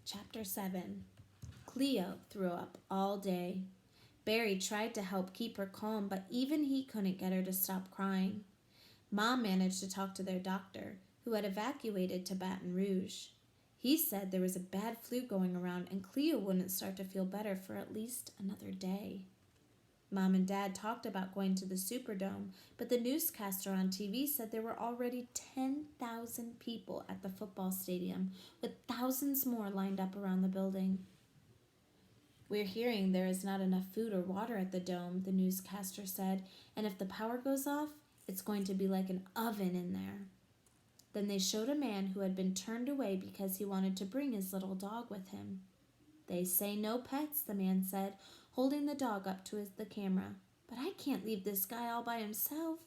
Chapter 7. Cleo threw up all day. Barry tried to help keep her calm, but even he couldn't get her to stop crying. Mom managed to talk to their doctor, who had evacuated to Baton Rouge. He said there was a bad flu going around and Cleo wouldn't start to feel better for at least another day. Mom and Dad talked about going to the Superdome, but the newscaster on TV said there were already 10,000 people at the football stadium, with thousands more lined up around the building. "We're hearing there is not enough food or water at the dome," the newscaster said, "and if the power goes off, it's going to be like an oven in there." Then they showed a man who had been turned away because he wanted to bring his little dog with him. "They say no pets," the man said, holding the dog up to the camera. "But I can't leave this guy all by himself."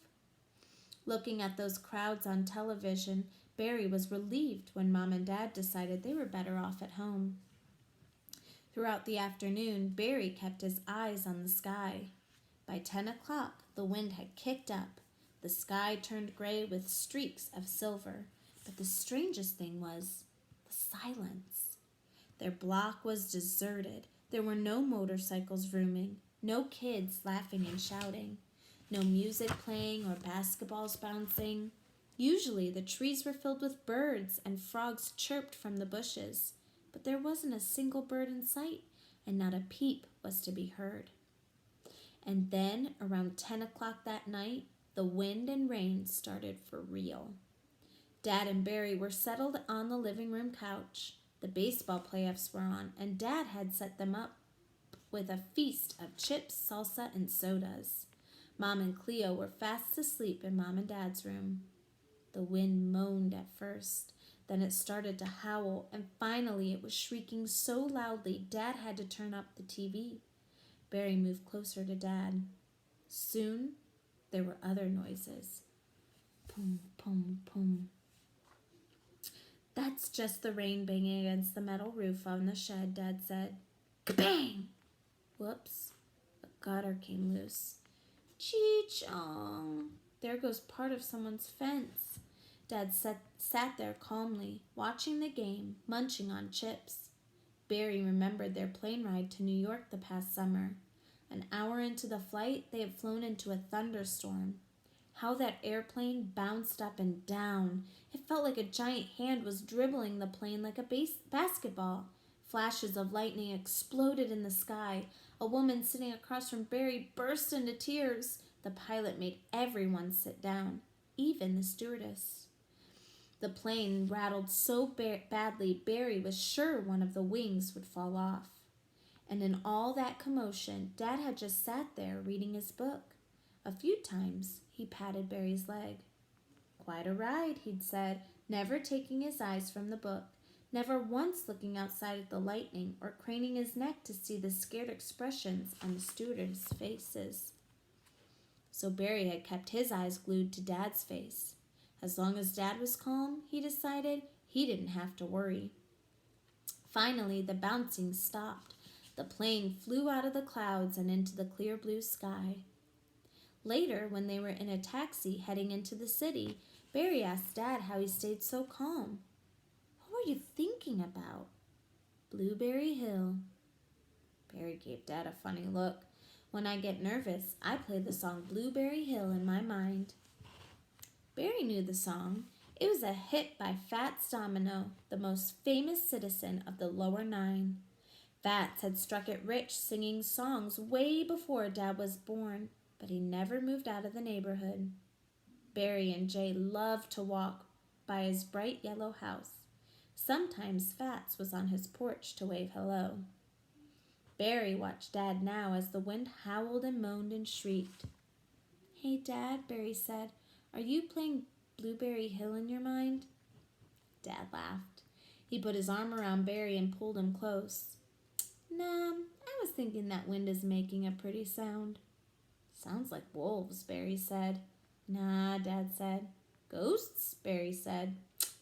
Looking at those crowds on television, Barry was relieved when Mom and Dad decided they were better off at home. Throughout the afternoon, Barry kept his eyes on the sky. By 10 o'clock, the wind had kicked up. The sky turned gray with streaks of silver. But the strangest thing was the silence. Their block was deserted. There were no motorcycles vrooming, no kids laughing and shouting, no music playing or basketballs bouncing. Usually the trees were filled with birds and frogs chirped from the bushes, but there wasn't a single bird in sight and not a peep was to be heard. And then, around 10 o'clock that night, the wind and rain started for real. Dad and Barry were settled on the living room couch. The baseball playoffs were on, and Dad had set them up with a feast of chips, salsa, and sodas. Mom and Cleo were fast asleep in Mom and Dad's room. The wind moaned at first, then it started to howl, and finally it was shrieking so loudly Dad had to turn up the TV. Barry moved closer to Dad. Soon, there were other noises. Pum, pum, pum. "That's just the rain banging against the metal roof on the shed," Dad said. Kabang! Whoops, a gutter came loose. Chee-chong! There goes part of someone's fence. Dad sat there calmly, watching the game, munching on chips. Barry remembered their plane ride to New York the past summer. An hour into the flight, they had flown into a thunderstorm. How that airplane bounced up and down. It felt like a giant hand was dribbling the plane like a basketball. Flashes of lightning exploded in the sky. A woman sitting across from Barry burst into tears. The pilot made everyone sit down, even the stewardess. The plane rattled so badly Barry was sure one of the wings would fall off. And in all that commotion, Dad had just sat there reading his book. A few times, he patted Barry's leg. "Quite a ride," he'd said, never taking his eyes from the book, never once looking outside at the lightning or craning his neck to see the scared expressions on the stewardess' faces. So Barry had kept his eyes glued to Dad's face. As long as Dad was calm, he decided he didn't have to worry. Finally, the bouncing stopped. The plane flew out of the clouds and into the clear blue sky. Later, when they were in a taxi heading into the city, Barry asked Dad how he stayed so calm. "What were you thinking about?" "Blueberry Hill." Barry gave Dad a funny look. "When I get nervous, I play the song Blueberry Hill in my mind." Barry knew the song. It was a hit by Fats Domino, the most famous citizen of the Lower Nine. Fats had struck it rich singing songs way before Dad was born, but he never moved out of the neighborhood. Barry and Jay loved to walk by his bright yellow house. Sometimes Fats was on his porch to wave hello. Barry watched Dad now as the wind howled and moaned and shrieked. "Hey, Dad," Barry said, "are you playing Blueberry Hill in your mind?" Dad laughed. He put his arm around Barry and pulled him close. "Nah, I was thinking that wind is making a pretty sound." "Sounds like wolves," Barry said. "Nah," Dad said. "Ghosts?" Barry said.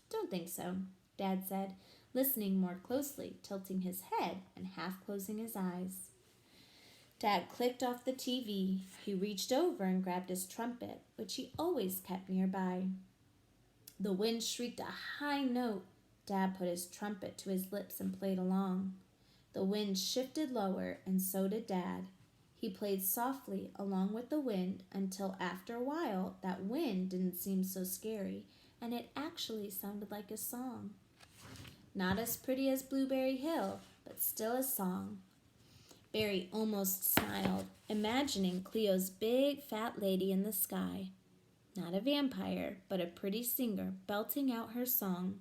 "Don't think so," Dad said, listening more closely, tilting his head and half closing his eyes. Dad clicked off the TV. He reached over and grabbed his trumpet, which he always kept nearby. The wind shrieked a high note. Dad put his trumpet to his lips and played along. The wind shifted lower, and so did Dad. He played softly along with the wind until after a while that wind didn't seem so scary, and it actually sounded like a song. Not as pretty as Blueberry Hill, but still a song. Barry almost smiled, imagining Cleo's big fat lady in the sky. Not a vampire, but a pretty singer belting out her song.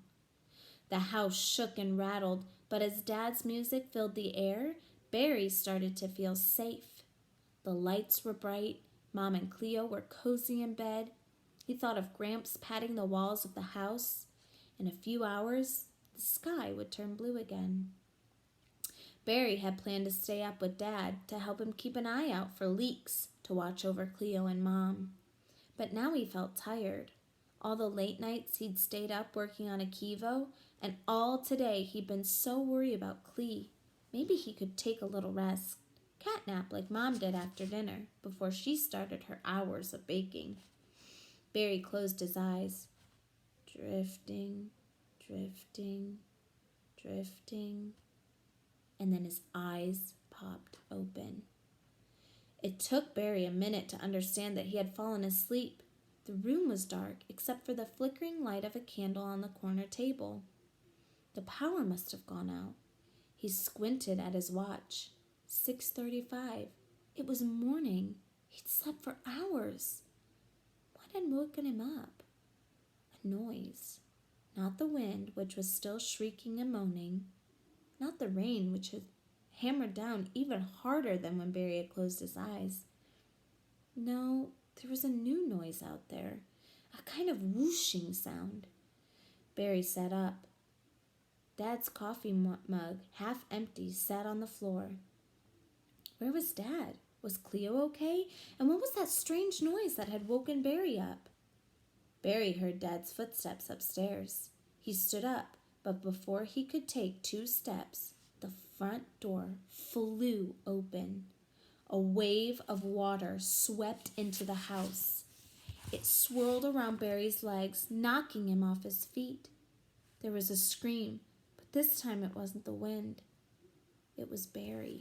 The house shook and rattled, but as Dad's music filled the air, Barry started to feel safe. The lights were bright, Mom and Cleo were cozy in bed. He thought of Gramps patting the walls of the house. In a few hours, the sky would turn blue again. Barry had planned to stay up with Dad to help him keep an eye out for leaks to watch over Cleo and Mom. But now he felt tired. All the late nights he'd stayed up working on Akivo, and all today he'd been so worried about Clee. Maybe he could take a little rest, catnap like Mom did after dinner, before she started her hours of baking. Barry closed his eyes. Drifting, drifting, drifting. And then his eyes popped open. It took Barry a minute to understand that he had fallen asleep. The room was dark, except for the flickering light of a candle on the corner table. The power must have gone out. He squinted at his watch. 6:35. It was morning. He'd slept for hours. What had woken him up? A noise. Not the wind, which was still shrieking and moaning. Not the rain, which had hammered down even harder than when Barry had closed his eyes. No, there was a new noise out there, a kind of whooshing sound. Barry sat up. Dad's coffee mug, half empty, sat on the floor. Where was Dad? Was Cleo okay? And what was that strange noise that had woken Barry up? Barry heard Dad's footsteps upstairs. He stood up, but before he could take 2 steps, the front door flew open. A wave of water swept into the house. It swirled around Barry's legs, knocking him off his feet. There was a scream, but this time it wasn't the wind. It was Barry.